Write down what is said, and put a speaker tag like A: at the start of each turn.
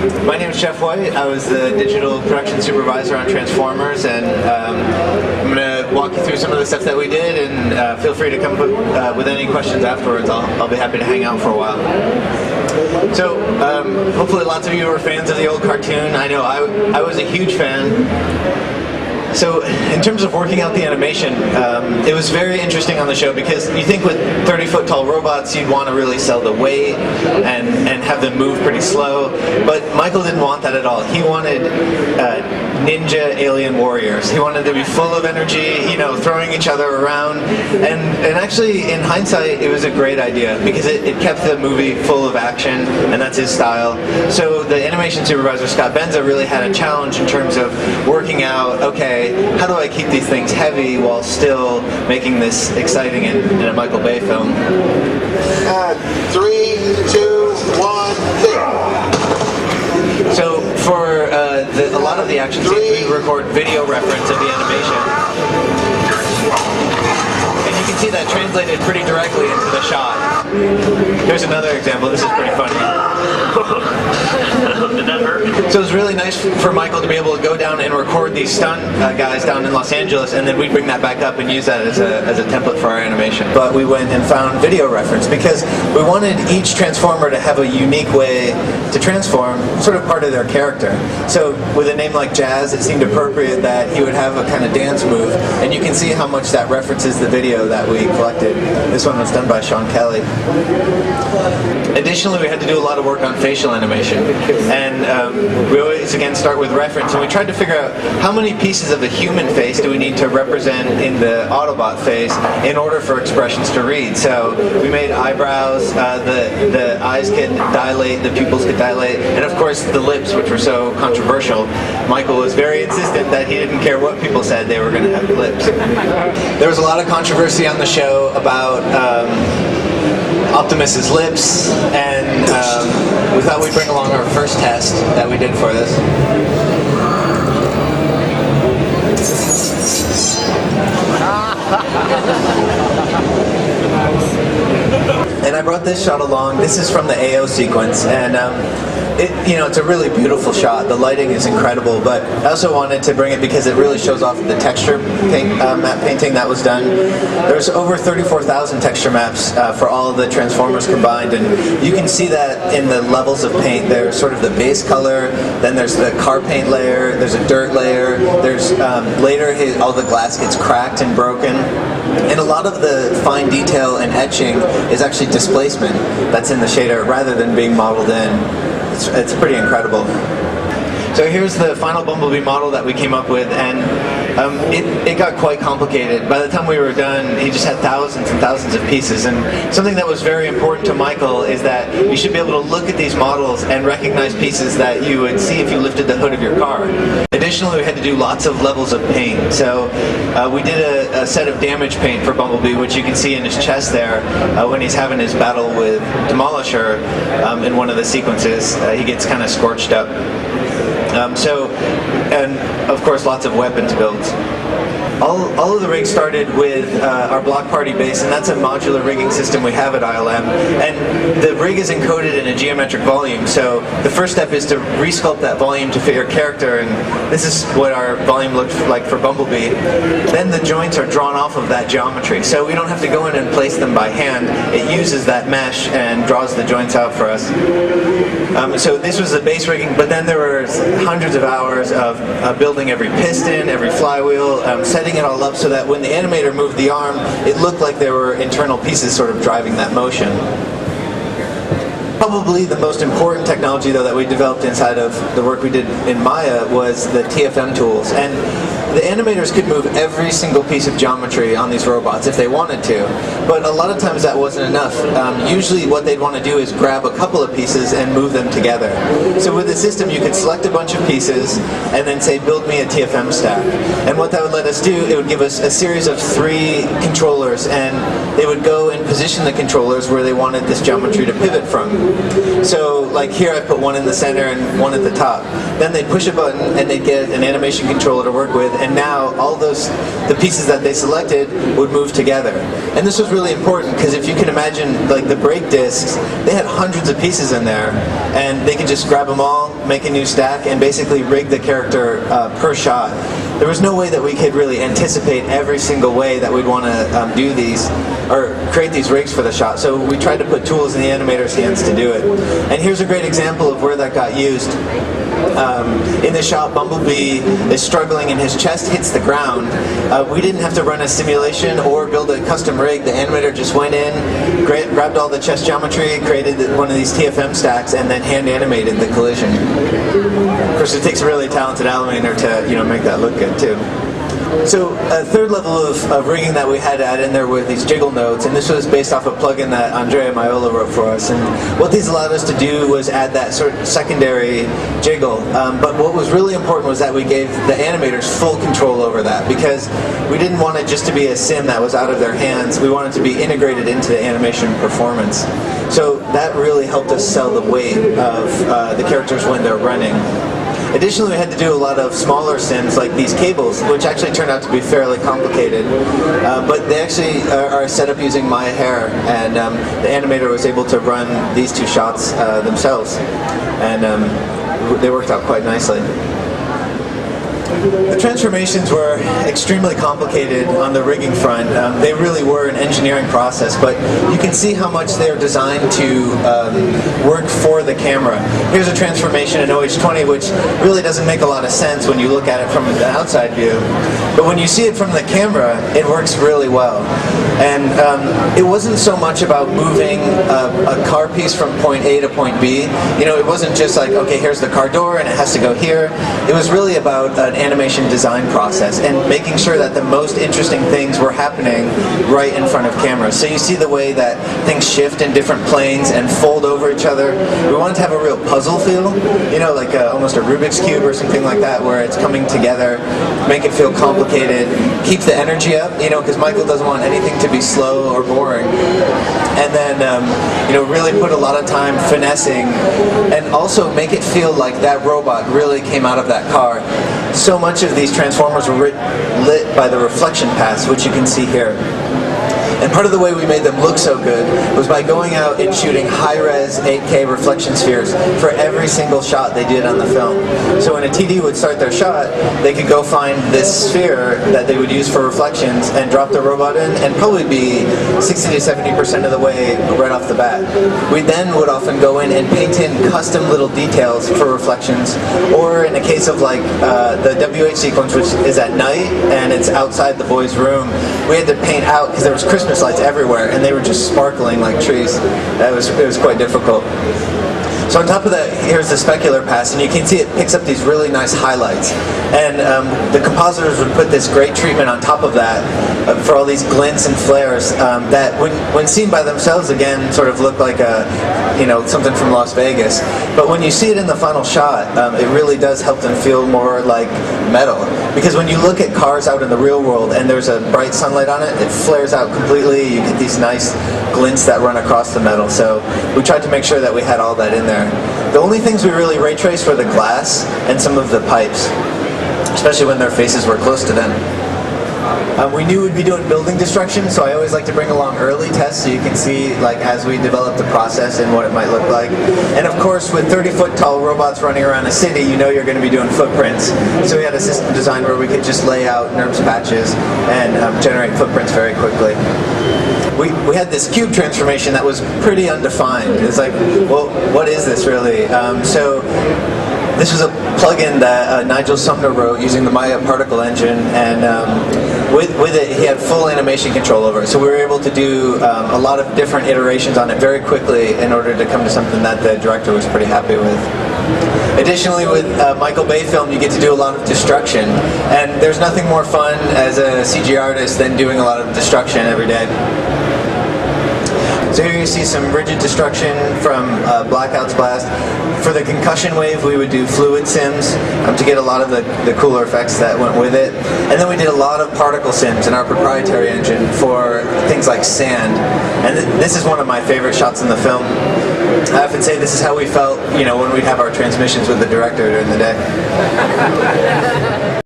A: My name is Jeff White. I was the digital production supervisor on Transformers, and I'm going to walk you through some of the stuff that we did, and feel free to come with any questions afterwards. I'll be happy to hang out for a while. So, hopefully lots of you are fans of the old cartoon. I know I was a huge fan. So, in terms of working out the animation, it was very interesting on the show because you think with 30-foot tall robots you'd want to really sell the weight and have them move pretty slow, but Michael didn't want that at all. He wanted ninja alien warriors. He wanted to be full of energy, you know, throwing each other around, and actually in hindsight it was a great idea because it kept the movie full of action, and that's his style. So the animation supervisor, Scott Benza, really had a challenge in terms of working out, okay, how do I keep these things heavy while still making this exciting in a Michael Bay film?
B: 3, 2, 1, 0.
A: So for a lot of the action scenes, we record video reference of the animation. And you can see that translated pretty directly into the shot. Here's another example. This is pretty funny.
C: Did that hurt?
A: So it was really nice for Michael to be able to go down and record these stunt guys down in Los Angeles, and then we'd bring that back up and use that as a template for our animation. But we went and found video reference because we wanted each Transformer to have a unique way to transform, sort of part of their character. So with a name like Jazz, it seemed appropriate that he would have a kind of dance move, and you can see how much that references the video that we collected. This one was done by Sean Kelly. Additionally, we had to do a lot of work on facial animation, and we always again start with reference, and we tried to figure out how many pieces of a human face do we need to represent in the Autobot face in order for expressions to read. So we made eyebrows, the eyes could dilate, the pupils could dilate, and of course the lips, which were so controversial. Michael was very insistent that he didn't care what people said, they were going to have lips. There was a lot of controversy on the show about Optimus's lips, and we thought we'd bring along our first test that we did for this. And I brought this shot along. This is from the AO sequence, and it's a really beautiful shot. The lighting is incredible, but I also wanted to bring it because it really shows off the texture map painting that was done. There's over 34,000 texture maps for all of the Transformers combined, and you can see that in the levels of paint. There's sort of the base color, then there's the car paint layer, there's a dirt layer, there's later all the glass gets cracked and broken. And a lot of the fine detail and etching is actually displacement that's in the shader rather than being modeled in. It's pretty incredible. So here's the final Bumblebee model that we came up with, and it got quite complicated. By the time we were done, he just had thousands and thousands of pieces, and something that was very important to Michael is that you should be able to look at these models and recognize pieces that you would see if you lifted the hood of your car. Additionally, we had to do lots of levels of paint. So we did a set of damage paint for Bumblebee, which you can see in his chest there when he's having his battle with Demolisher in one of the sequences. He gets kind of scorched up. And of course lots of weapons builds. All of the rigs started with our block party base, and that's a modular rigging system we have at ILM. And the rig is encoded in a geometric volume, so the first step is to resculpt that volume to fit your character, and this is what our volume looked like for Bumblebee. Then the joints are drawn off of that geometry, so we don't have to go in and place them by hand. It uses that mesh and draws the joints out for us. So this was the base rigging, but then there were hundreds of hours of building every piston, every flywheel, setting it all up so that when the animator moved the arm, it looked like there were internal pieces sort of driving that motion. Probably the most important technology, though, that we developed inside of the work we did in Maya was the TFM tools. And the animators could move every single piece of geometry on these robots if they wanted to, but a lot of times that wasn't enough. Usually what they'd want to do is grab a couple of pieces and move them together. So with the system you could select a bunch of pieces and then say, build me a TFM stack. And what that would let us do, it would give us a series of 3 controllers, and they would go and position the controllers where they wanted this geometry to pivot from. So like here I put one in the center and one at the top. Then they'd push a button and they'd get an animation controller to work with, and now all the pieces that they selected would move together. And this was really important because if you can imagine, like the brake discs, they had hundreds of pieces in there, and they could just grab them all, make a new stack, and basically rig the character per shot. There was no way that we could really anticipate every single way that we'd want to do these or create these rigs for the shot. So we tried to put tools in the animator's hands to do it. And here's a great example of where that got used. In the shot, Bumblebee is struggling and his chest hits the ground. We didn't have to run a simulation or build a custom rig. The animator just went in, grabbed all the chest geometry, created one of these TFM stacks, and then hand animated the collision. Of course, it takes a really talented animator to make that look good too. So a third level of rigging that we had to add in there were these jiggle nodes, and this was based off a plugin that Andrea Maiola wrote for us. And what these allowed us to do was add that sort of secondary jiggle. But what was really important was that we gave the animators full control over that, because we didn't want it just to be a sim that was out of their hands. We wanted to be integrated into the animation performance. So that really helped us sell the weight of the characters when they're running. Additionally, we had to do a lot of smaller sims like these cables, which actually turned out to be fairly complicated. But they actually are set up using Maya Hair, and the animator was able to run these two shots themselves. And they worked out quite nicely. The transformations were extremely complicated on the rigging front. They really were an engineering process, but you can see how much they're designed to work for the camera. Here's a transformation in OH20 which really doesn't make a lot of sense when you look at it from the outside view, but when you see it from the camera, it works really well. And it wasn't so much about moving a car piece from point A to point B. It wasn't just like, okay, here's the car door and it has to go here. It was really about an animation design process and making sure that the most interesting things were happening right in front of camera. So you see the way that things shift in different planes and fold over each other. We wanted to have a real puzzle feel, like almost a Rubik's Cube or something like that, where it's coming together, make it feel complicated, keep the energy up, because Michael doesn't want anything to be slow or boring. And then, really put a lot of time finessing and also make it feel like that robot really came out of that car. So much of these transformers were lit by the reflection paths, which you can see here. And part of the way we made them look so good was by going out and shooting high-res 8K reflection spheres for every single shot they did on the film. So when a TD would start their shot, they could go find this sphere that they would use for reflections and drop their robot in and probably be 60 to 70% of the way right off the bat. We then would often go in and paint in custom little details for reflections, or in a case of like the WH sequence, which is at night and it's outside the boys' room, we had to paint out because there was Christmas lights everywhere and they were just sparkling like trees. It was quite difficult. So on top of that, here's the specular pass, and you can see it picks up these really nice highlights. And the compositors would put this great treatment on top of that for all these glints and flares that, when seen by themselves, again, sort of look like something from Las Vegas. But when you see it in the final shot, it really does help them feel more like metal. Because when you look at cars out in the real world and there's a bright sunlight on it, it flares out completely. You get these nice glints that run across the metal. So we tried to make sure that we had all that in there. The only things we really ray traced were the glass and some of the pipes, especially when their faces were close to them. We knew we'd be doing building destruction, so I always like to bring along early tests so you can see as we develop the process and what it might look like. And of course, with 30-foot tall robots running around a city, you're going to be doing footprints. So we had a system designed where we could just lay out NURBS patches and generate footprints very quickly. We had this cube transformation that was pretty undefined. It's like, well, what is this really? So this was a plugin that Nigel Sumner wrote using the Maya particle engine, and with it he had full animation control over it. So we were able to do a lot of different iterations on it very quickly in order to come to something that the director was pretty happy with. Additionally, with Michael Bay film, you get to do a lot of destruction, and there's nothing more fun as a CG artist than doing a lot of destruction every day. So here you see some rigid destruction from Blackout's Blast. For the concussion wave, we would do fluid sims to get a lot of the cooler effects that went with it. And then we did a lot of particle sims in our proprietary engine for things like sand. And this is one of my favorite shots in the film. I often say this is how we felt, when we'd have our transmissions with the director during the day.